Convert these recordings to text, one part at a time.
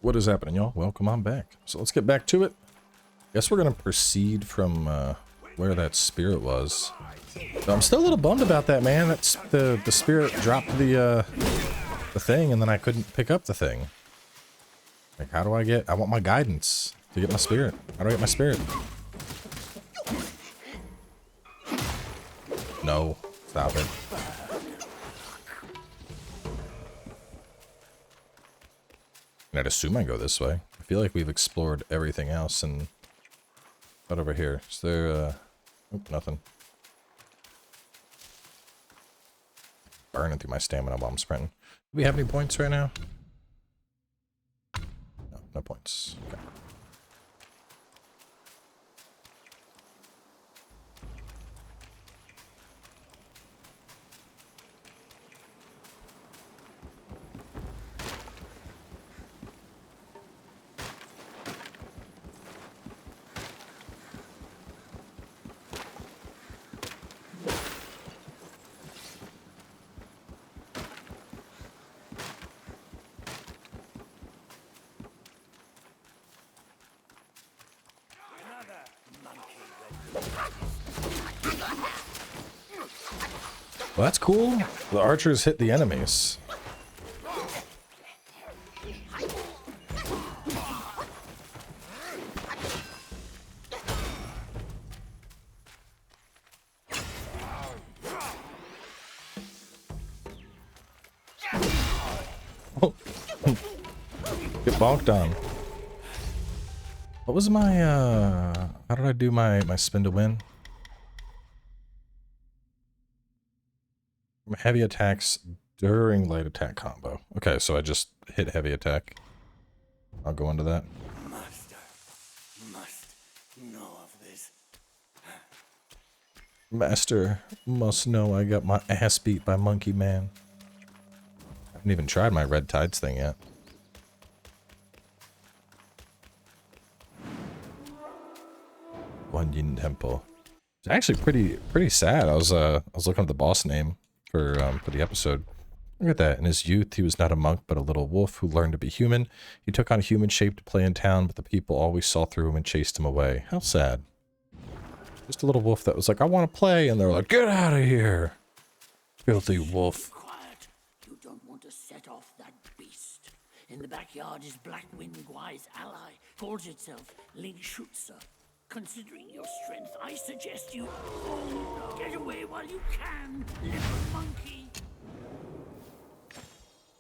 What is happening, y'all? Welcome on back. So let's get back to it. Guess we're gonna proceed from where that spirit was. So I'm still a little bummed about that, man. That's the spirit dropped the thing, and then I couldn't pick up the thing. Like, how do I get? I want my guidance to get my spirit. How do I get my spirit? No, stop it. I'd assume I go this way. I feel like we've explored everything else, and what over here? Is there oop, nothing. Burning through my stamina while I'm sprinting. Do we have any points right now? No, no points. Okay. Well, that's cool. The archers hit the enemies. Oh. Get bonked on. What was my, how did I do my spin to win? Heavy attacks during light attack combo. Okay, so I just hit heavy attack. I'll go into that. Master must know of this. Master must know I got my ass beat by Monkey Man. I haven't even tried my Red Tides thing yet. Guanyin Temple. It's actually pretty sad. I was looking at the boss name for the episode. Look at that. In his youth, he was not a monk, but a little wolf who learned to be human. He took on human shape to play in town, but the people always saw through him and chased him away. How sad. Just a little wolf that was like, I want to play, and they were like, get out of here, filthy wolf. Quiet. You don't want to set off that beast. In the backyard is Black Wind Guai's ally. Calls itself Lingxuzi. Considering your strength, I suggest you get away while you can, little monkey.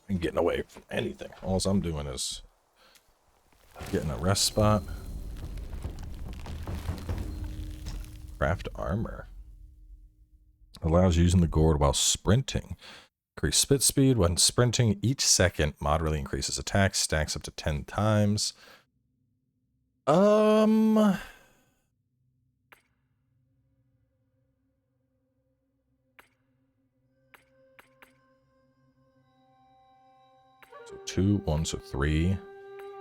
I'm getting away from anything. All I'm doing is getting a rest spot. Craft armor. Allows using the gourd while sprinting. Increase spit speed when sprinting each second. Moderately increases attack. Stacks up to 10 times. So 2, 1, so 3,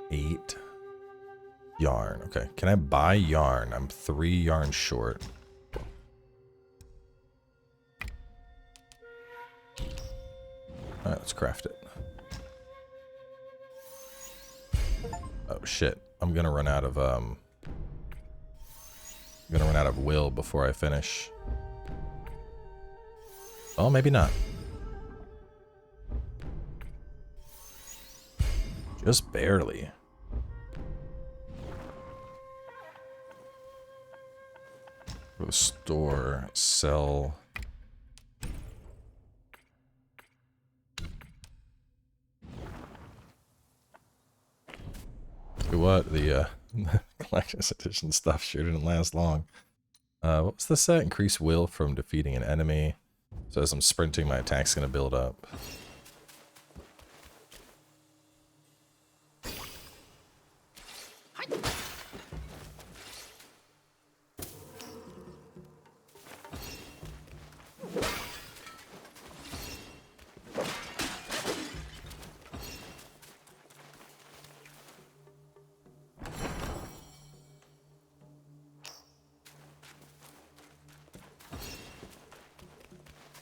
8. Yarn. Okay, can I buy yarn? I'm 3 yarn short. Alright, let's craft it. Oh shit. I'm gonna run out of will before I finish. Oh, maybe not. Just barely. Go to the store, sell. What? The collector's edition stuff sure didn't last long. What was the set? Increase will from defeating an enemy. So as I'm sprinting, my attack's gonna build up.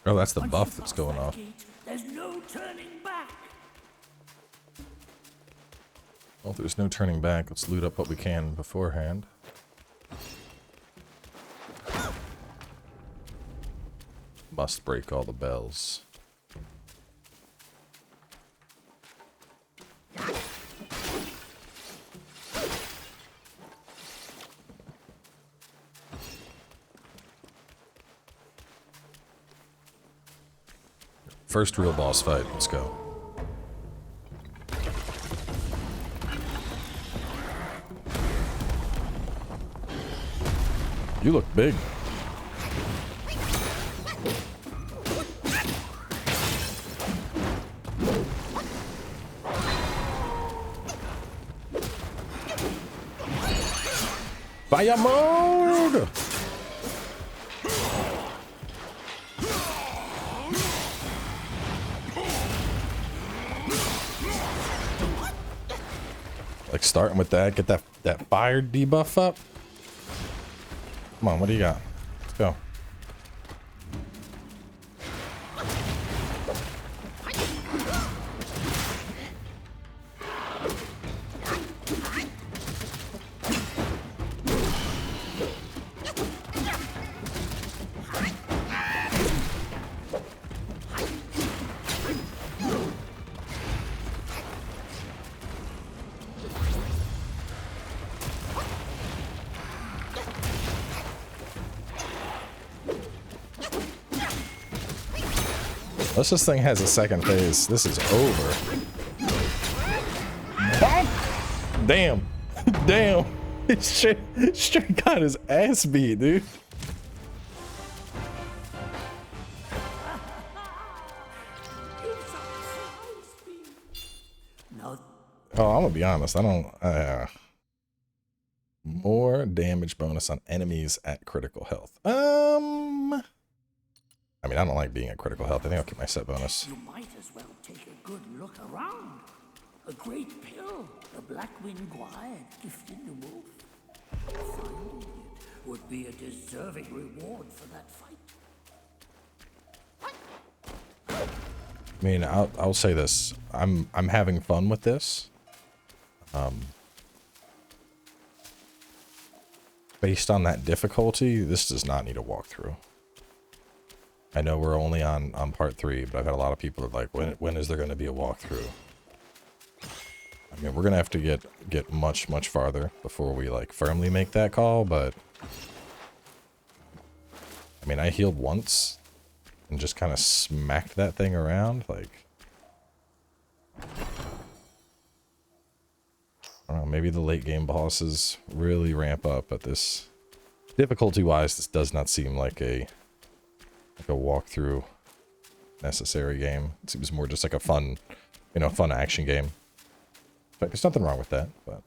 Oh, that's the buff that's going off. There's no turning back. Well, there's no turning back. Let's loot up what we can beforehand. Must break all the bells. First real boss fight. Let's go. You look big. Fire mode! Like starting with that, get that fire debuff up. Come on, what do you got? Let's go. Unless this thing has a second phase, this is over. Damn. Damn. Straight got his ass beat, dude. Oh, I'm gonna be honest. I don't. More damage bonus on enemies at critical health. I mean, I don't like being at critical health. I think I'll keep my set bonus. You might as well take a good look around. A great pill, the Black-Winged Guide, gifted the wolf. Finding it would be a deserving reward for that fight. I mean, I'll say this. I'm having fun with this. Based on that difficulty, this does not need a walkthrough. I know we're only on part 3, but I've had a lot of people that are like, when is there going to be a walkthrough? I mean, we're going to have to get much farther before we like firmly make that call, but I mean, I healed once and just kind of smacked that thing around, like, I don't know, maybe the late game bosses really ramp up, but this, difficulty-wise, this does not seem like a walkthrough necessary game. It seems more just like a fun, fun action game. But there's nothing wrong with that, but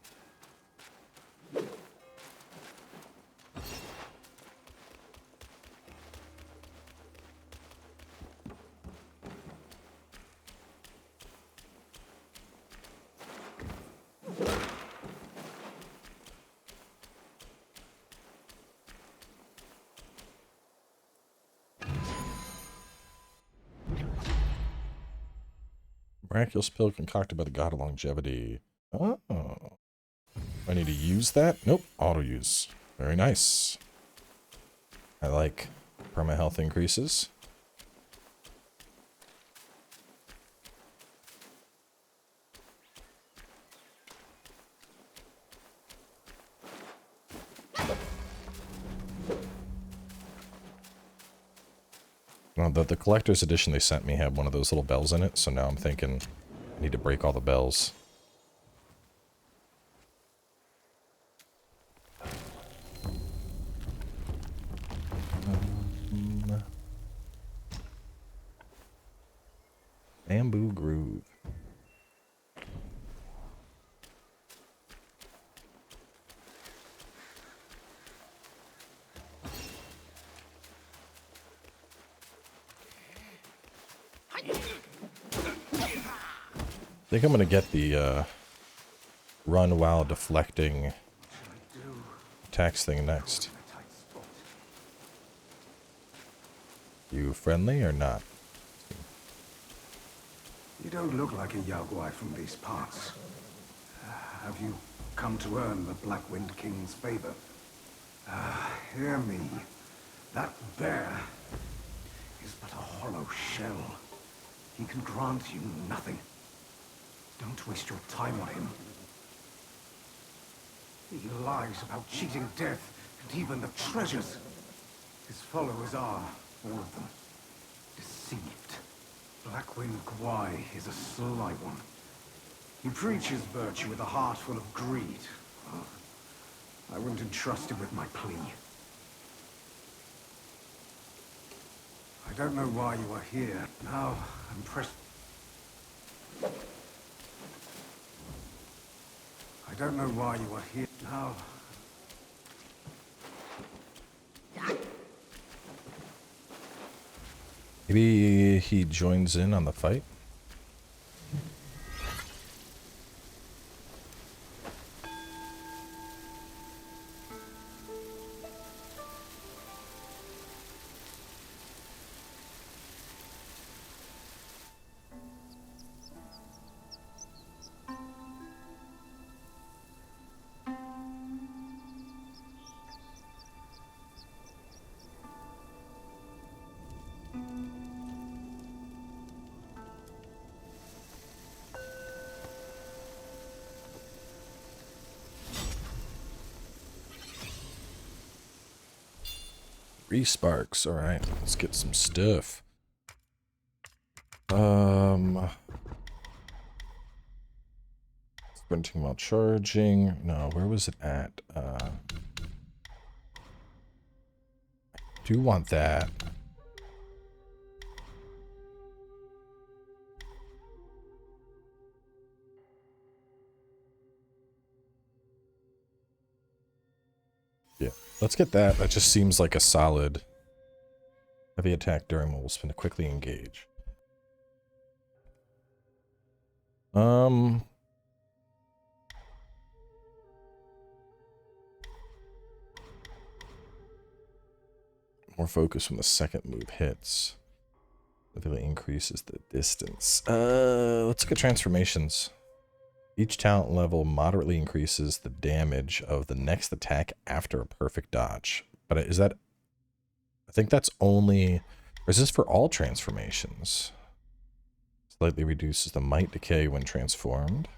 miraculous pill concocted by the god of longevity. Oh. I need to use that? Nope. Auto use. Very nice. I like perma health increases. Well, the collector's edition they sent me had one of those little bells in it, so now I'm thinking I need to break all the bells. Bamboo Groove. I think I'm gonna get the run while deflecting attacks thing next. You friendly or not? You don't look like a Yao Guai from these parts. Have Have you come to earn the Black Wind King's favor? Hear me. That bear is but a hollow shell. He can grant you nothing. Don't waste your time on him. He lies about cheating death and even the treasures. His followers are, all of them, deceived. Blackwind Gwai is a sly one. He preaches virtue with a heart full of greed. Oh, I wouldn't entrust him with my plea. I don't know why you are here. Now, I'm pressed. I don't know why you are here. Now. Maybe he joins in on the fight. Sparks. All right, let's get some stuff. Sprinting while charging. No, where was it at? I do want that. Yeah, let's get that. That just seems like a solid heavy attack during mobile spin to quickly engage. More focus when the second move hits. It really increases the distance. Let's look at transformations. Each talent level moderately increases the damage of the next attack after a perfect dodge. But is that... I think that's only... Or is this for all transformations? Slightly reduces the might decay when transformed.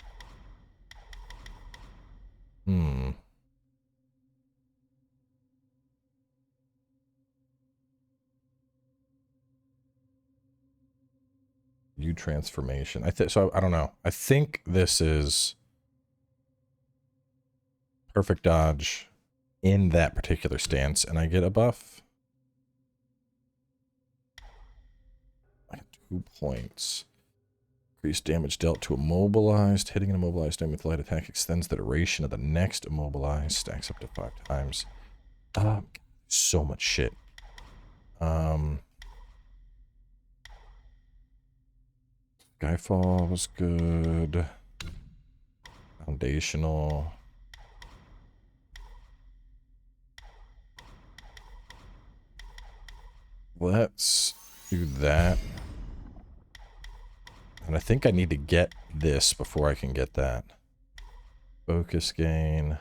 New transformation. So I don't know. I think this is perfect dodge in that particular stance, and I get a buff. I get 2 points. Increased damage dealt to immobilized. Hitting an immobilized enemy with light attack extends the duration of the next immobilized. Stacks up to 5 times. So much shit. Skyfall was good. Foundational. Let's do that. And I think I need to get this before I can get that. Focus gain.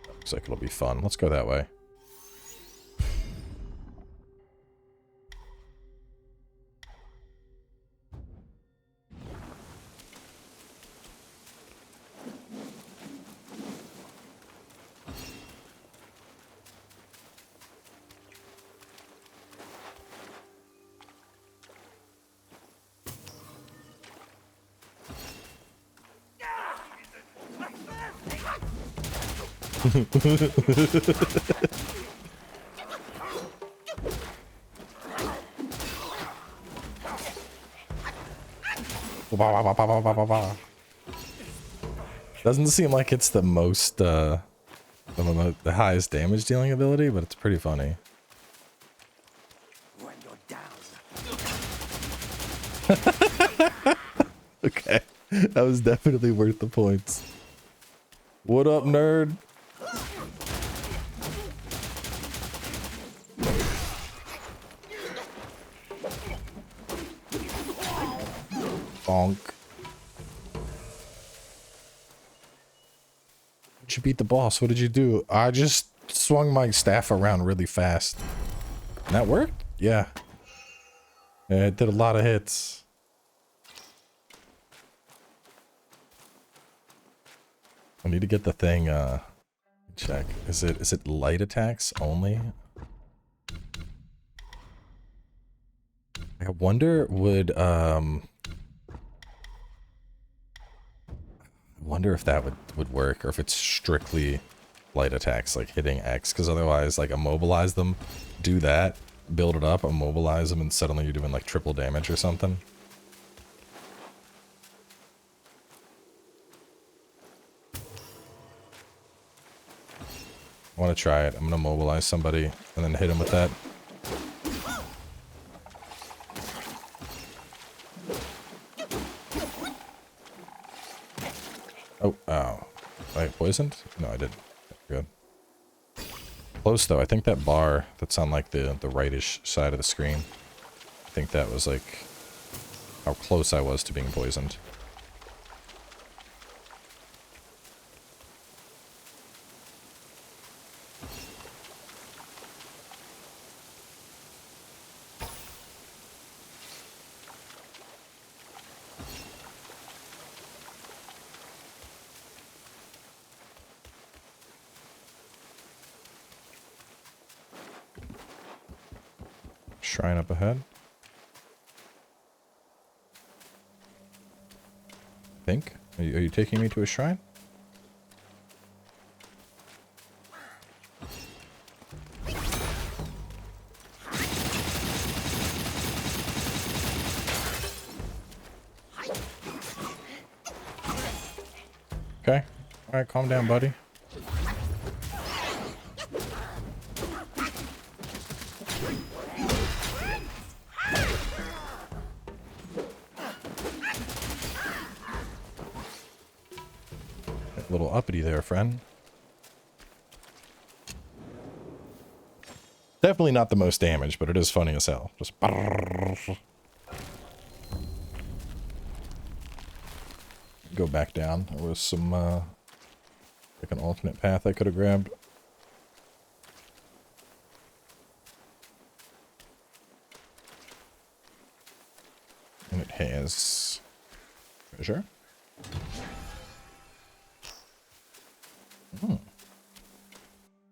Looks like it'll be fun. Let's go that way. Doesn't seem like it's the most the highest damage dealing ability, but it's pretty funny. When you're down. Okay, that was definitely worth the points. What up, nerd? Bonk. Did you beat the boss? What did you do? I just swung my staff around really fast. And that worked? Yeah. Yeah, it did a lot of hits. I need to get the thing, check. Is it light attacks only? I wonder if that would work, or if it's strictly light attacks, like hitting X, because otherwise, like, immobilize them, do that, build it up, immobilize them, and suddenly you're doing, like, triple damage or something. I want to try it. I'm going to mobilize somebody, and then hit him with that. Oh, oh. I poisoned? No, I didn't. Good. Close, though. I think that bar that's on, like, the rightish side of the screen, I think that was, like, how close I was to being poisoned. Shrine up ahead. Think? Are you taking me to a shrine? Okay. Alright, calm down, buddy. A little uppity there, friend. Definitely not the most damage, but it is funny as hell. Just go back down. There was some, like an alternate path I could have grabbed. And it has treasure.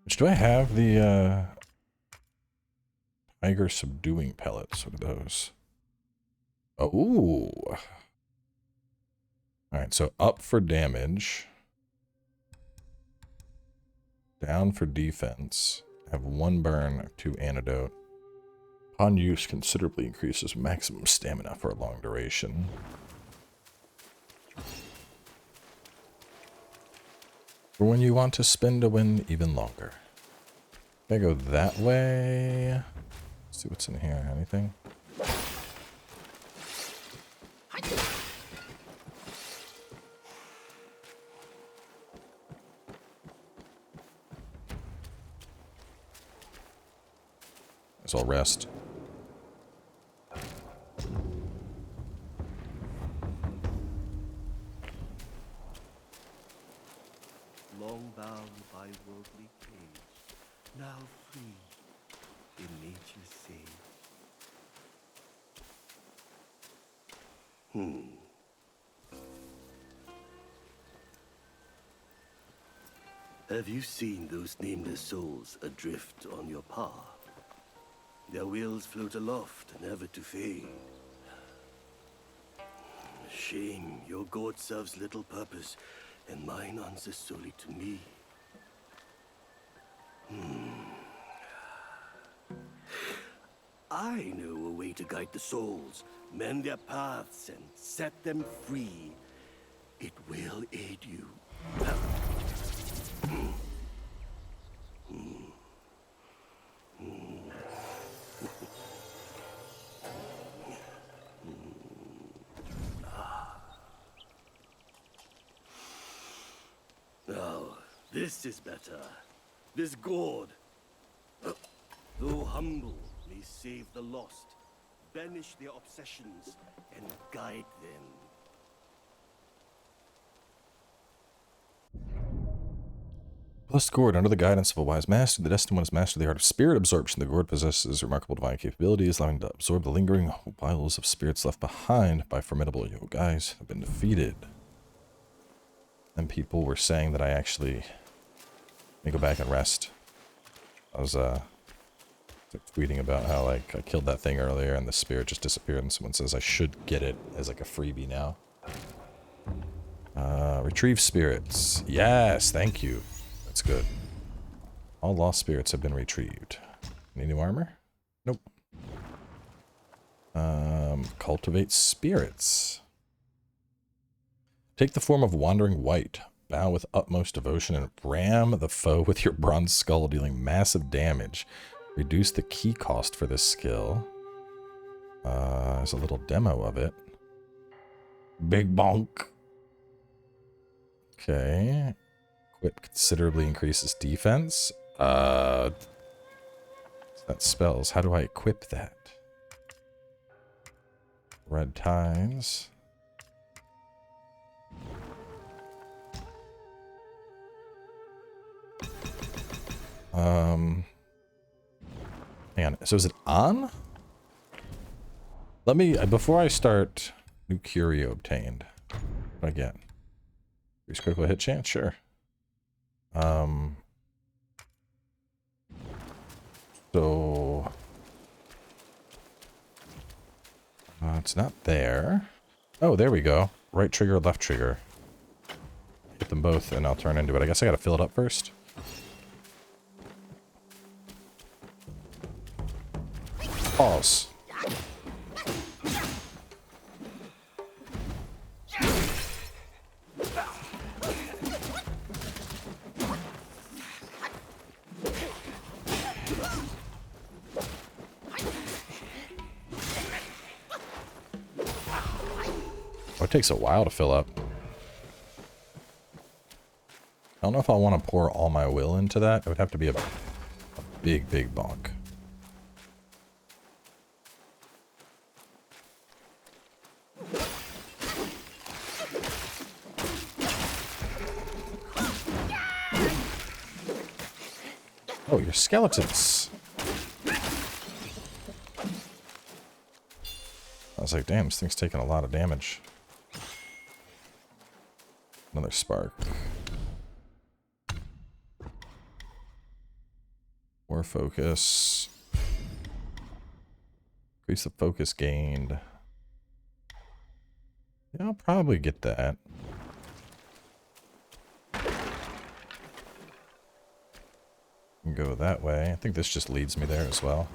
Which do I have? The, tiger subduing pellets. What are those? Oh. Alright, so up for damage. Down for defense. I have 1 burn, 2 antidote. Upon use, considerably increases maximum stamina for a long duration. For when you want to spin to win even longer. I go that way. Let's see what's in here. Anything? Guess I'll rest. Long bound by worldly cage, now free in nature's sage. Have you seen those nameless souls adrift on your path? Their wills float aloft, never to fade. Shame, your god serves little purpose, and mine answers solely to me. I know a way to guide the souls, mend their paths, and set them free. It will aid you. Now, this is better. This gourd, though humble, may save the lost, banish their obsessions, and guide them. Plus Gourd, under the guidance of a wise master, the Destined One has mastered the art of spirit absorption. The Gourd possesses remarkable divine capabilities, allowing to absorb the lingering vials of spirits left behind by formidable yoguis have been defeated. And people were saying that I actually... Let me go back and rest. I was tweeting about how like I killed that thing earlier and the spirit just disappeared, and someone says I should get it as like a freebie now. Retrieve spirits. Yes, thank you. That's good. All lost spirits have been retrieved. Any new armor? Nope. Cultivate spirits. Take the form of Wandering White. Bow with utmost devotion and ram the foe with your bronze skull, dealing massive damage. Reduce the key cost for this skill. There's a little demo of it. Big bonk. Okay. Equip considerably increases defense. That spells. How do I equip that? Red ties. Hang on. So is it on? Let me, before I start, new curio obtained. What do I get? Increase critical hit chance? Sure. So it's not there. Oh, there we go. Right trigger, left trigger. Hit them both and I'll turn into it. I guess I gotta fill it up first. Pause. Oh, it takes a while to fill up. I don't know if I want to pour all my will into that. It would have to be a big, big bonk. Oh, you're skeletons. I was like, damn, this thing's taking a lot of damage. Another spark. More focus. Increase the focus gained. Yeah, I'll probably get that. And go that way. I think this just leads me there as well.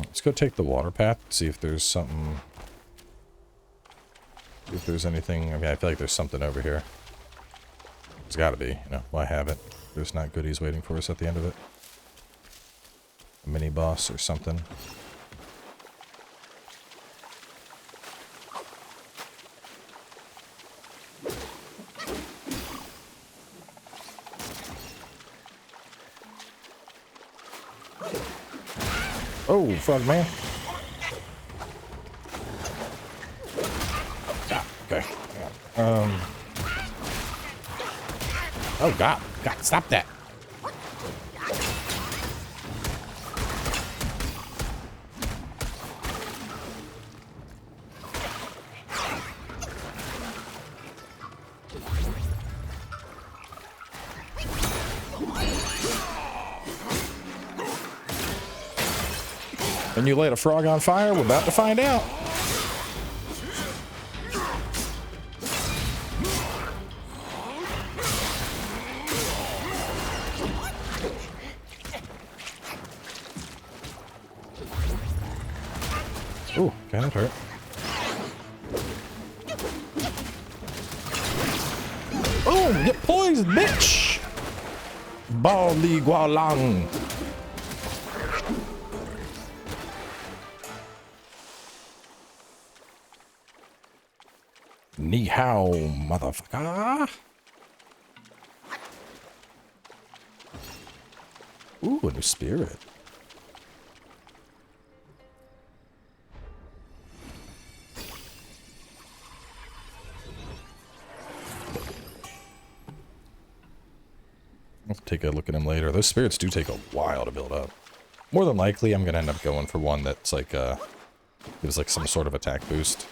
Let's go take the water path, see if there's something... If there's anything... I mean, I feel like there's something over here. There's gotta be, you know, why have it? There's not goodies waiting for us at the end of it. A mini boss or something. Oh, fuck, man. Ah, okay. Oh, God. God, stop that. And you light a frog on fire? We're about to find out. Ooh, okay, that hurt. Boom! Get poisoned, bitch! Bao Li Gualang. Ni hao, motherfucker. Ooh, a new spirit. I'll take a look at him later. Those spirits do take a while to build up. More than likely, I'm gonna end up going for one that's like gives like some sort of attack boost.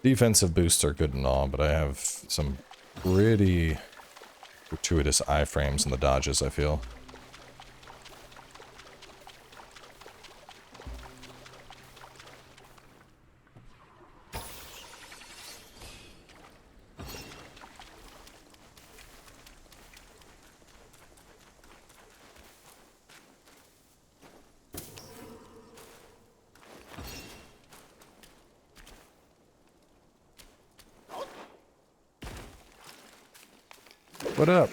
Defensive boosts are good and all, but I have some pretty gratuitous iframes in the dodges, I feel. What up?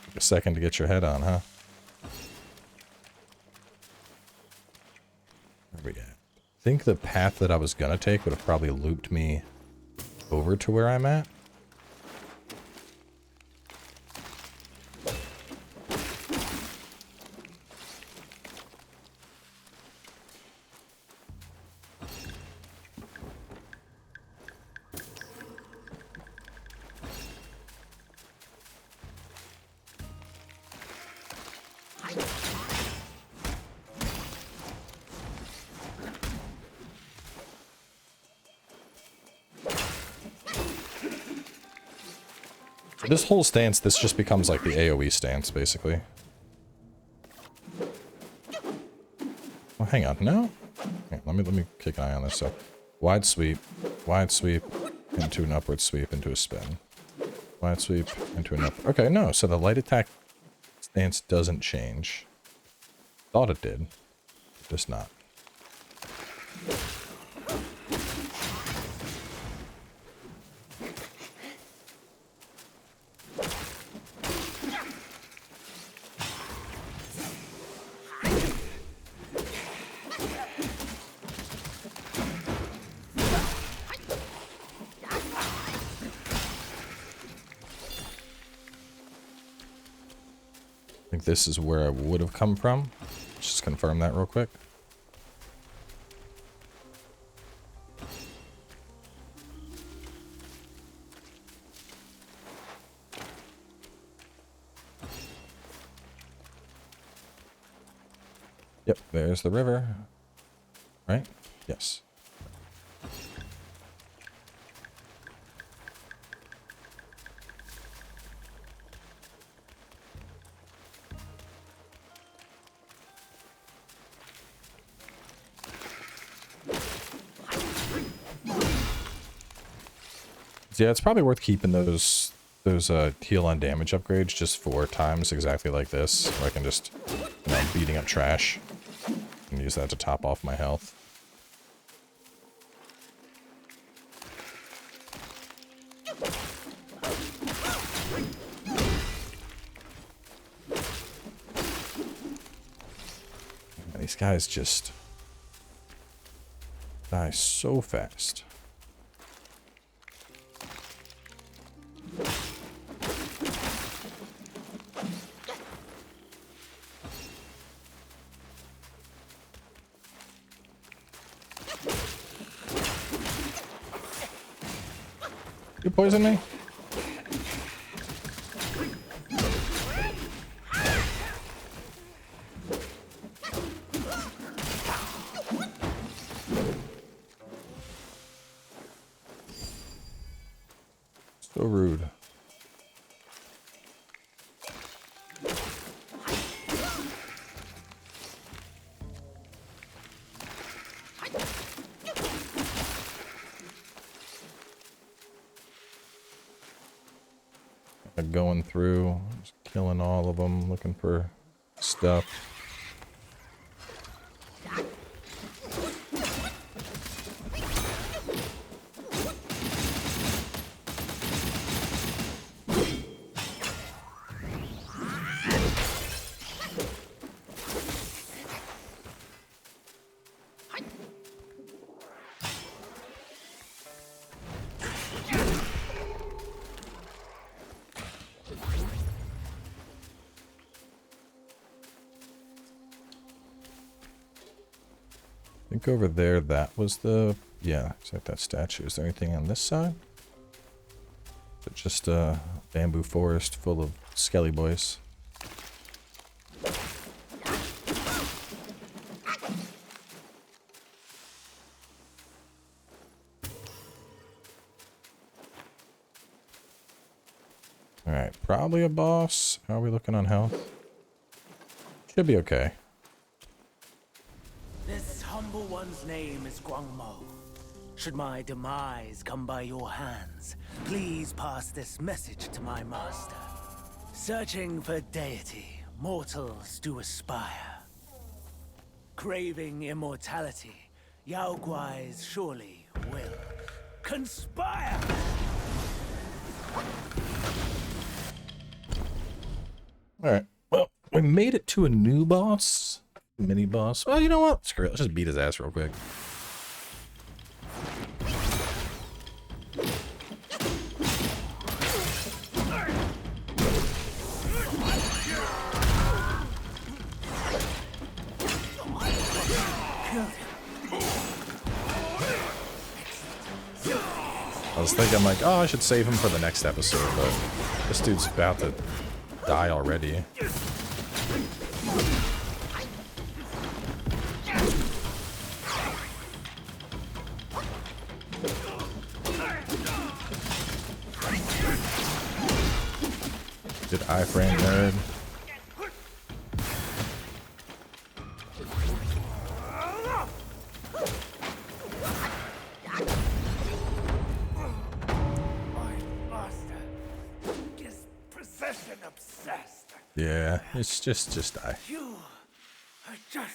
Took a second to get your head on, huh? Where we at? I think the path that I was gonna take would have probably looped me over to where I'm at. This whole stance, this just becomes like the AoE stance, basically. Well, hang on, no? Here, let me kick an eye on this. So, wide sweep, into an upward sweep, into a spin. Wide sweep, into an upward... Okay, no, so the light attack stance doesn't change. Thought it did. Just not. I think this is where I would have come from. Let's just confirm that real quick. Yep, there's the river. Right? Yes. Yeah, it's probably worth keeping those heal on damage upgrades just 4 times exactly like this, where I can just, you know, beating up trash and use that to top off my health. And these guys just die so fast. You poison me? So rude. Going through, just killing all of them, looking for stuff. think over there, that was the... Yeah, it's like that statue. Is there anything on this side? Is it just a bamboo forest full of skelly boys? Alright, probably a boss. How are we looking on health? Should be okay. This humble one's name is Guangmou. Should my demise come by your hands, please pass this message to my master. Searching for deity, mortals do aspire. Craving immortality, Yao Guais surely will conspire! Alright, well, we made it to a new boss. Mini boss. Well, you know what? Screw it. Let's just beat his ass real quick. I was thinking, like, oh, I should save him for the next episode, but this dude's about to die already. Good iframe, nerd. Yeah, it's just die.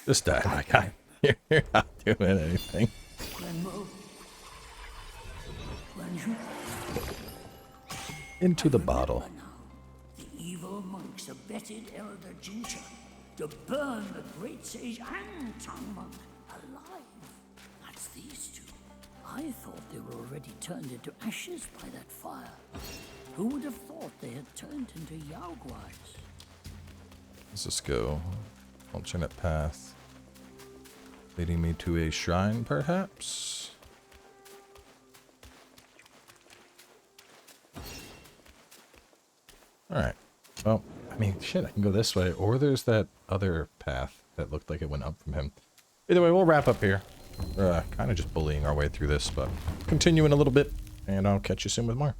Just die, my guy. You're not doing anything. Guangmou. Guangzhou. Into the bottle. Now, the evil monks abetted Elder Ginger to burn the great sage and tongue monk alive. That's these two. I thought they were already turned into ashes by that fire. Who would have thought they had turned into Yao Guais? Let's just go. Alternate path. Leading me to a shrine, perhaps? Alright. Well, I mean, shit, I can go this way. Or there's that other path that looked like it went up from him. Either way, we'll wrap up here. We're kind of just bullying our way through this, but continue in a little bit, and I'll catch you soon with more.